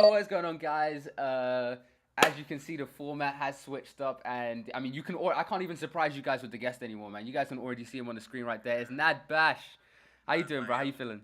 Yo, what's going on, guys? As you can see, the format has switched up, and I mean, I can't even surprise you guys with the guest anymore, man. You guys can already see him on the screen right there. It's NadBash. How you doing, Man, bro? How yeah. you feeling?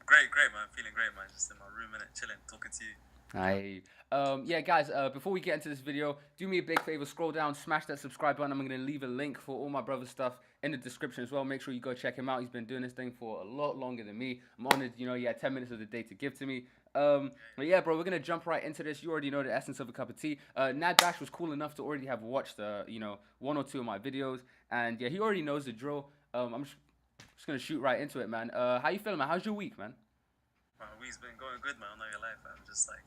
Great, man. Feeling great, man. Just in my room and chilling, talking to you. Hi. Yeah, guys. Before we get into this video, do me a big favor. Scroll down, smash that subscribe button. I'm gonna leave a link for all my brother's stuff in the description as well. Make sure you go check him out. He's been doing this thing for a lot longer than me. I'm honored. He had 10 minutes of the day to give to me. But yeah, bro, we're gonna jump right into this. You already know the essence of a cup of tea. NadBash was cool enough to already have watched, one or two of my videos, and yeah, he already knows the drill. I'm just gonna shoot right into it, man. How you feeling, man? How's your week, man? My week's been going good, man. I'm not gonna lie, fam. Just like,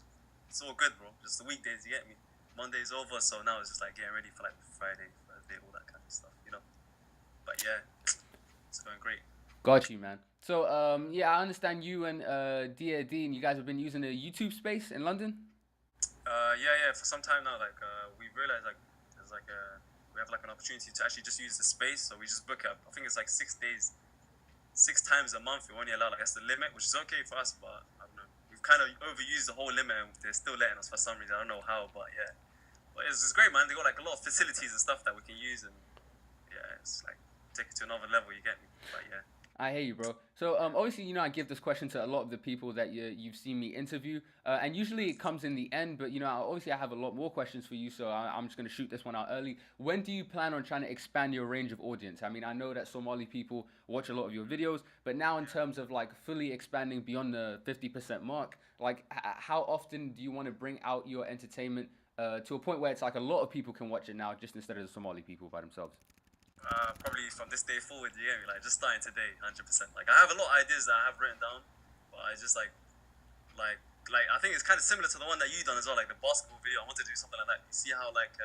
it's all good, bro. Just the weekdays, you get me? Monday's over, so now it's just like getting ready for like Friday, Thursday, all that kind of stuff. But yeah, it's going great. Got you, man. So, yeah, I understand you and Dean, you guys have been using the YouTube space in London. Yeah. For some time now, like, we realized like there's like we have like an opportunity to actually just use the space, so we just book it up. I think it's like 6 days, 6 times a month. We only allow like that's the limit, which is okay for us, but I don't know. We've kind of overused the whole limit, and they're still letting us for some reason. I don't know how, but yeah. But it's great, man. They got like a lot of facilities and stuff that we can use, and yeah, it's like take it to another level. You get me? But yeah. I hear you, bro. So, obviously, I give this question to a lot of the people that you've seen me interview, and usually it comes in the end. But obviously, I have a lot more questions for you, so I'm just gonna shoot this one out early. When do you plan on trying to expand your range of audience? I mean, I know that Somali people watch a lot of your videos, but now in terms of like fully expanding beyond the 50% mark, like how often do you want to bring out your entertainment to a point where it's like a lot of people can watch it now, just instead of the Somali people by themselves? Probably from this day forward, you get me? Like, just starting today, 100%. Like, I have a lot of ideas that I have written down, but I just, like, I think it's kind of similar to the one that you done as well, like the basketball video. I want to do something like that. You see how, like,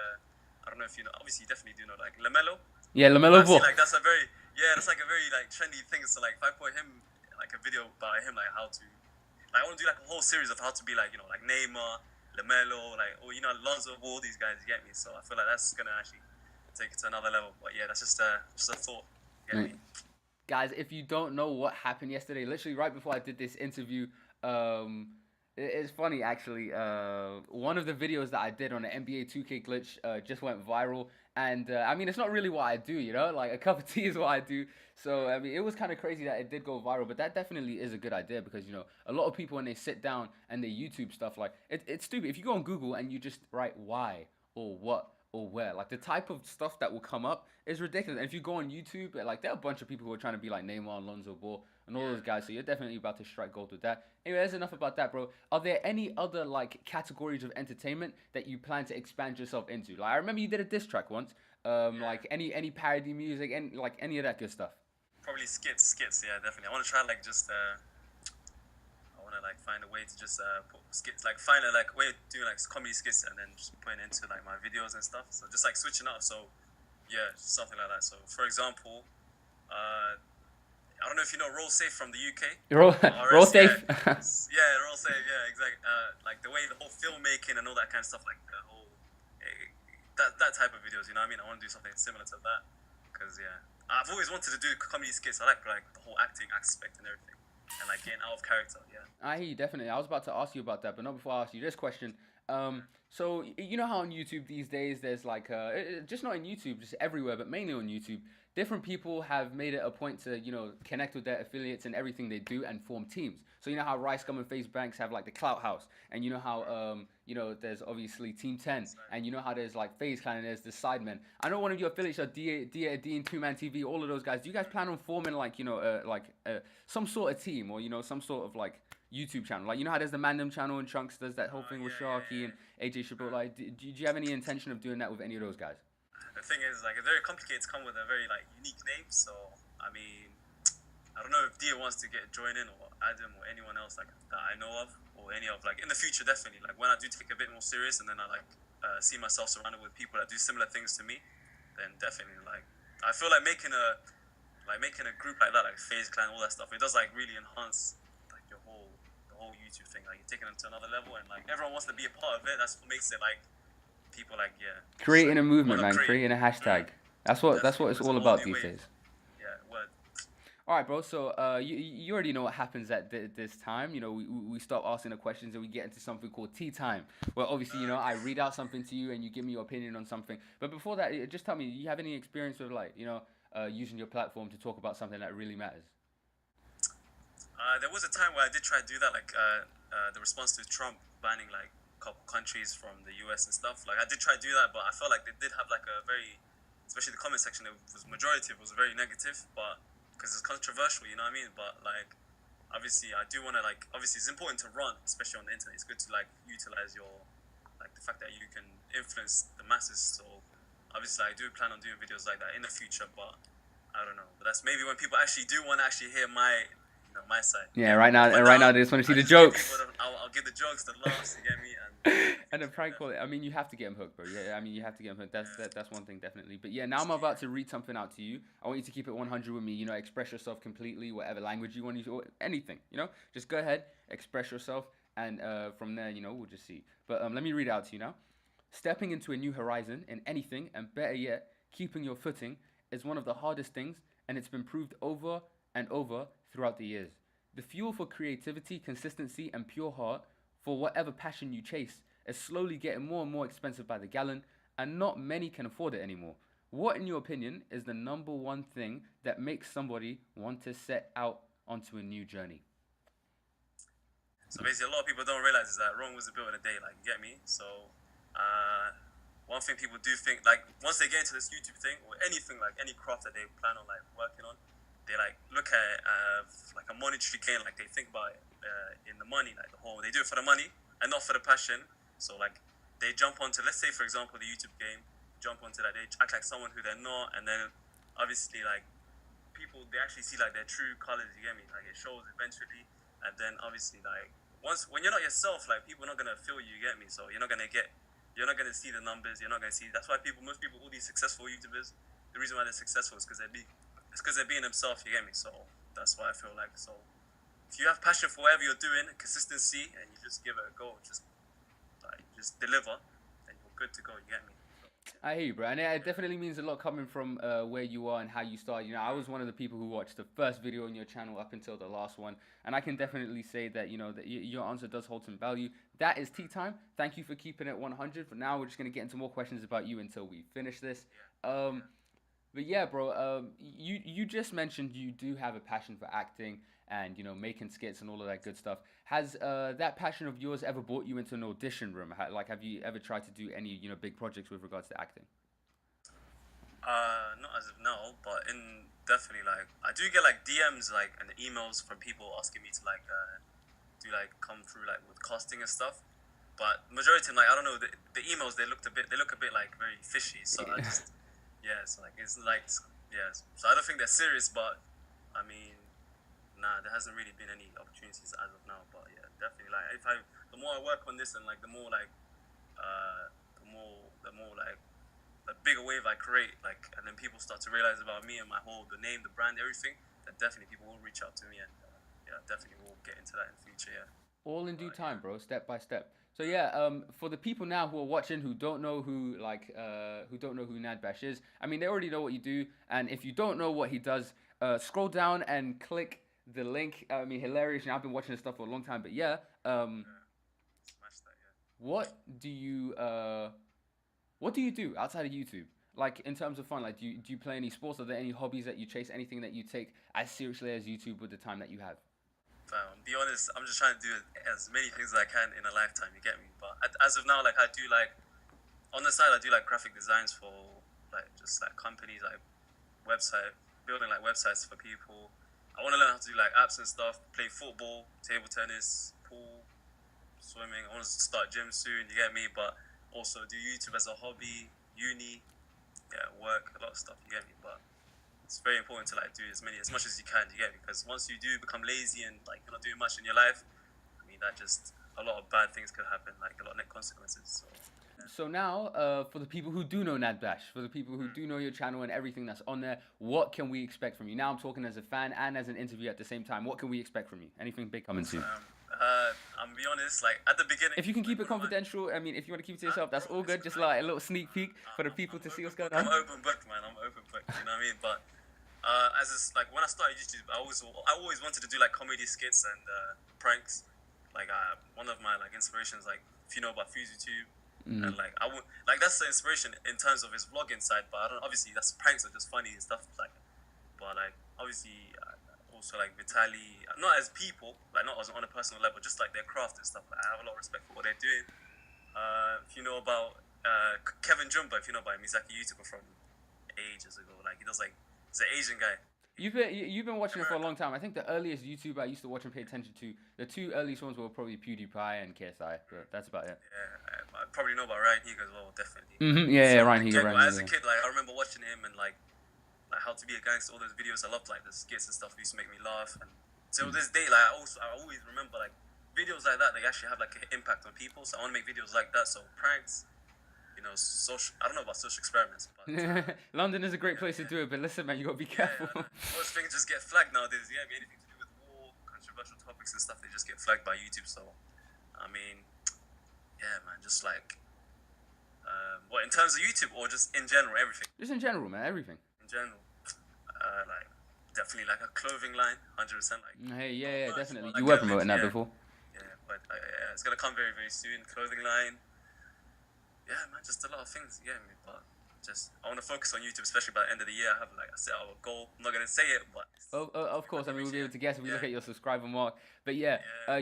I don't know if you know, obviously, you definitely do know, like, LaMelo? Yeah, Lamelo I see, Ball. like, that's like a very, like, trendy thing. So, like, if I put him, like, a video about him, like, how to, like, I want to do, like, a whole series of how to be, like, like, Neymar, LaMelo, like, or, Lonzo Ball, these guys, you get me? So, I feel like that's going to actually take it to another level. But yeah, that's just a thought. Get me? Guys, if you don't know what happened yesterday, literally right before I did this interview, it's funny actually. One of the videos that I did on the NBA 2K glitch just went viral, and I mean it's not really what I do, like a cup of tea is what I do. So I mean it was kind of crazy that it did go viral, but that definitely is a good idea because a lot of people when they sit down and they YouTube stuff like it's stupid. If you go on Google and you just write why or what or where. Like the type of stuff that will come up is ridiculous. And if you go on YouTube, like there are a bunch of people who are trying to be like Neymar and Lonzo Ball and all those guys. So you're definitely about to strike gold with that. Anyway, that's enough about that, bro. Are there any other like categories of entertainment that you plan to expand yourself into? Like I remember you did a diss track once. Like any parody music and like any of that good stuff. Probably skits. Yeah, definitely. I want to try like just. I want to like find a way to just put skits, like find a like way of doing like comedy skits and then just putting it into like my videos and stuff. So just like switching up. So yeah, something like that. So for example, I don't know if you know Roll Safe from the UK. Roll, roll safe. Yeah, Roll Safe. Yeah, exactly. Like the way the whole filmmaking and all that kind of stuff, like the whole that type of videos. You know what I mean? I want to do something similar to that because yeah, I've always wanted to do comedy skits. I like the whole acting aspect and everything. And like getting out of character, yeah. I hear you definitely. I was about to ask you about that, but not before I ask you this question. So you know how on YouTube these days there's like just not in YouTube, just everywhere, but mainly on YouTube, different people have made it a point to connect with their affiliates and everything they do and form teams. So you know how Rice Gum and Face Banks have like the Clout House, and you know how there's obviously Team 10, and you know how there's like FaZe Clan and there's the Sidemen. I know one of your affiliates are Dean, Two Man TV, all of those guys. Do you guys plan on forming like some sort of team or some sort of like YouTube channel? Like how there's the Mandem channel and Chunks does that whole thing with Sharky and AJ Shaboot. Like, do you have any intention of doing that with any of those guys? The thing is, like, it's very complicated to come with a very like unique name. So I mean, I don't know if Dia wants to join in or Adam or anyone else like that I know of or any of like in the future definitely. Like when I do take a bit more serious and then I like see myself surrounded with people that do similar things to me, then definitely like I feel like making a group like that, like FaZe Clan, all that stuff. It does like really enhance like the whole YouTube thing. Like you're taking it to another level and like everyone wants to be a part of it. That's what makes it like people like creating a movement, man. Create. Creating a hashtag. That's what it's all about these days. Yeah, word. All right, bro. So you already know what happens at this time. You know, we stop asking the questions and we get into something called tea time. Well, obviously, you know, I Okay. read out something to you and you give me your opinion on something. But before that, just tell me, you have any experience with like, you know, using your platform to talk about something that really matters? There was a time where I did try to do that, like the response to Trump banning like a couple countries from the US and stuff. Like I did try to do that, but I felt like they did have like a very, especially the comment section, it was majority of it was very negative, but because it's controversial, you know what I mean? But like obviously I do want to like obviously it's important to run, especially on the internet. It's good to like utilize your like the fact that you can influence the masses. So obviously I do plan on doing videos like that in the future, but I don't know. But that's maybe when people actually do want to actually hear my, you know, my side. You Yeah, get me? But for right now, now, they just want to see I the just give people jokes. the, I'll give the jokes the laughs. You get me? And And a things like prank that. call. I mean, you have to get him hooked, bro. Yeah, I mean, you have to get him hooked. Yeah, That's one thing definitely. But yeah, now it's I'm true. about to read something out to you. I want you to keep it 100 with me. You know, express yourself completely, whatever language you want to use, or anything. You know, just go ahead, express yourself, and from there, you know, we'll just see. But let me read it out to you now. Stepping into a new horizon in anything, and better yet, keeping your footing, is one of the hardest things, and it's been proved over and over throughout the years. The fuel for creativity, consistency, and pure heart for whatever passion you chase is slowly getting more and more expensive by the gallon, and not many can afford it anymore. What, in your opinion, is the number one thing that makes somebody want to set out onto a new journey? So basically, a lot of people don't realize is that Rome was built in a day. Like, you get me? So, uh, one thing people do think, like, once they get into this YouTube thing or anything, like any craft that they plan on like working on, they like look at it, like a monetary gain. Like they think about it in the money, like the whole. They do it for the money and not for the passion. So like they jump onto, let's say for example, the YouTube game, jump onto that. They act like someone who they're not, and then obviously like people they actually see like their true colors. You get me? Like it shows eventually, and then obviously like once when you're not yourself, like people are not gonna feel you. You get me? So you're not gonna see the numbers. You're not gonna see. That's why most people, all these successful YouTubers, the reason why they're successful is because it's because they're being themselves. You get me? So that's why I feel like so. If you have passion for whatever you're doing, consistency, and you just give it a go, just deliver, then you're good to go. You get me? I hear you, bro, and it definitely means a lot coming from where you are and how you started. You know, I was one of the people who watched the first video on your channel up until the last one, and I can definitely say that you know that your answer does hold some value. That is tea time. Thank you for keeping it 100. For now, we're just gonna get into more questions about you until we finish this. Um, Yeah. but yeah, bro, you just mentioned you do have a passion for acting and you know making skits and all of that good stuff. Has that passion of yours ever brought you into an audition room? Like, have you ever tried to do any you know big projects with regards to acting? Not as of now, but in definitely like I do get like DMs like and emails from people asking me to like do like come through like with casting and stuff. But majority of them, like I don't know the emails they look a bit like very fishy. So I Yeah. just yeah, it's like yeah. So I don't think they're serious, but I mean nah, there hasn't really been any opportunities as of now. But yeah, definitely like if I the more I work on this and like the more like the more like the bigger wave I create, like, and then people start to realize about me and my whole, the name, the brand, everything, then definitely people will reach out to me and yeah, definitely we'll get into that in the future. Yeah, All in due but time, yeah, bro, step by step. So yeah, for the people now who are watching who don't know who who don't know who NadBash is, I mean they already know what you do, and if you don't know what he does, scroll down and click the link. I mean, hilarious. You know, I've been watching this stuff for a long time, but yeah, yeah, smash that. Yeah. what do you what do you do outside of YouTube? Like in terms of fun, like do you play any sports? Are there any hobbies that you chase? Anything that you take as seriously as YouTube with the time that you have? Be honest, I'm just trying to do as many things as I can in a lifetime. You get me? But as of now, like I do like on the side, I do like graphic designs for like just like companies, like website building like websites for people. I want to learn how to do like apps and stuff. Play football, table tennis, pool, swimming. I want to start gym soon. You get me? But also do YouTube as a hobby, uni, yeah, work, a lot of stuff. You get me? But it's very important to like do as much as you can. You get me? Because once you do become lazy and like you're not doing much in your life, I mean that just a lot of bad things could happen, like a lot of net consequences. So yeah. So now, for the people who do know NadBash, for the people who do know your channel and everything that's on there, what can we expect from you? Now I'm talking as a fan and as an interview at the same time. What can we expect from you? Anything big coming soon? I'm gonna be honest. Like at the beginning, If you can keep like it one of my confidential, I mean, if you want to keep it to yourself, that's bro, all good. listen, Just like like a little sneak peek for the people I'm to see open what's going book. I'm on. open book, man. I'm open book. You know what I mean? But As is, like when I started YouTube, I always wanted to do like comedy skits and pranks. Like one of my like inspirations, like if you know about FuseTube, and like I would like that's the inspiration in terms of his vlogging side. But I don't obviously that's pranks are just funny and stuff like. But like obviously also like Vitali, not as people, like not as on a personal level, just like their craft and stuff. Like, I have a lot of respect for what they're doing. If you know about Kevin Jumba, if you know about him, he's like a YouTuber from ages ago. Like he does like he's an Asian guy. You've been watching it for a long time. I think the earliest YouTuber I used to watch and pay attention to, the two earliest ones were probably PewDiePie and KSI. But that's about it. Yeah, I probably know about Ryan Higa as well, definitely. Yeah, So, Ryan Higa. As a kid, like I remember watching him and like How to Be a Gangster, all those videos. I loved like the skits and stuff. It used to make me laugh. And till this day, like I always remember like videos like that. They actually have like an impact on people. So I want to make videos like that. So pranks, you know, social. I don't know about social experiments, but London is a great place to do it. But listen, man, you gotta be careful. Most things just get flagged nowadays. Yeah, I mean, anything to do with war, controversial topics and stuff, they just get flagged by YouTube. So, I mean, yeah, man, just like, what in terms of YouTube or just in general, everything. Just in general, man, everything. In general, like definitely like a clothing line, 100%. Like, hey, yeah, definitely. Like, you were promoting that before. Yeah, but it's gonna come very, very soon. Clothing line. Yeah, man, just a lot of things. Yeah, man, but just I want to focus on YouTube, especially by the end of the year. I have like I set out a goal. I'm not gonna say it, but of course. I mean, we'll be able to guess if we look at your subscriber mark. But yeah,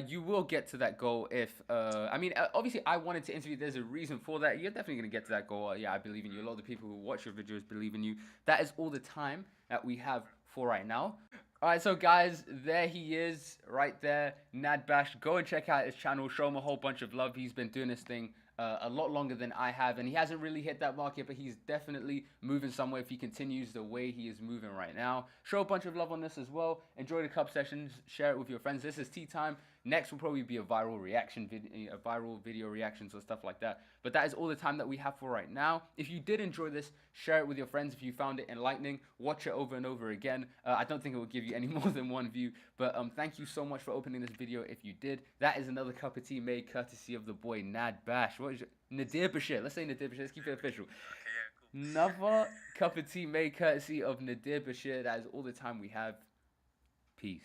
you will get to that goal if. I mean, obviously, I wanted to interview. There's a reason for that. You're definitely gonna get to that goal. Yeah, I believe in you. A lot of the people who watch your videos believe in you. That is all the time that we have for right now. All right, so guys, there he is, right there, NadBash. Go and check out his channel. Show him a whole bunch of love. He's been doing this thing a lot longer than I have, and he hasn't really hit that mark yet, but he's definitely moving somewhere if he continues the way he is moving right now. Show a bunch of love on this as well. Enjoy the cup sessions. Share it with your friends. This is tea time. Next will probably be a viral reaction video, viral video reactions or stuff like that. But that is all the time that we have for right now. If you did enjoy this, share it with your friends. If you found it enlightening, watch it over and over again. I don't think it will give you any more than one view. But thank you so much for opening this video if you did. That is another cup of tea made courtesy of the boy NadBash. What is it? Nadir Bashir. Let's say Nadir Bashir. Let's keep it official. Okay, yeah, cool. Another cup of tea made courtesy of Nadir Bashir. That is all the time we have. Peace.